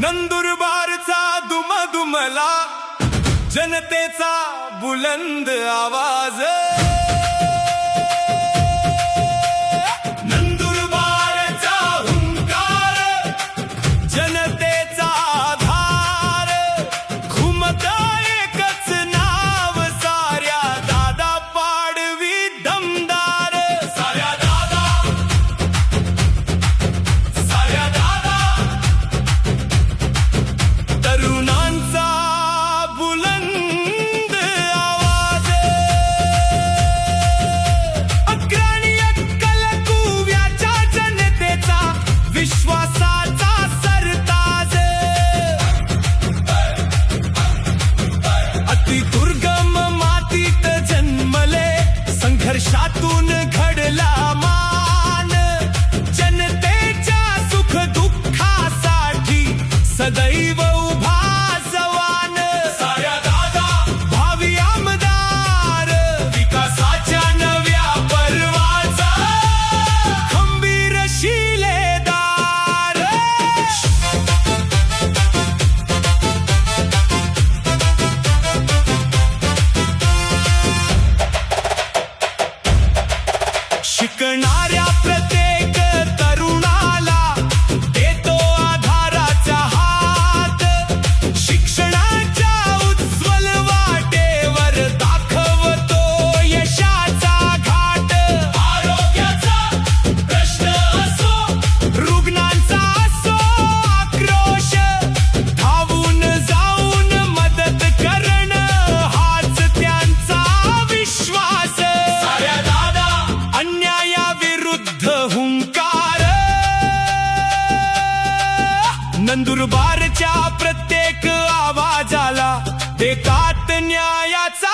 नंदुरबारचा दुमदुमला जनतेचा बुलंद आवाज, नंदुरबारचा हुंकार जनतेचा आधार, घुमत एकच नाव साऱ्या दादा पाडवी दमदार, साऱ्या दादा, साऱ्या दादा, तरुणांचा बुलंद आवाज, अग्रणी अक्कल कुव्याच्या जनतेचा विश्वासाचा सरताज, अति दुर्गम मातीत जन्मले संघर्षातून घडला मान, जनतेच्या सुख दुःखासाठी सदैव उभा जवान, साऱ्या दादा भावी आमदार, विकासाच्या नव्या पर्वाचा खंबीर शिलेदार. शिकणाऱ्या प्रत्येक तरुणाला देतो आधाराचा हात, शिक्षणाच्या उज्ज्वल वाटेवर दाखवतो यशाचा घाट, आरोग्याचा प्रश्न असो, रुग्णांचा असो आक्रोश, धावून जाऊन मदत करणं हाच त्यांचा विश्वास, साऱ्या दादा अन्यायाविरुद्ध हुंकार, नंदुरबारच्या प्रत्येक आवाजाला देतात न्यायाचा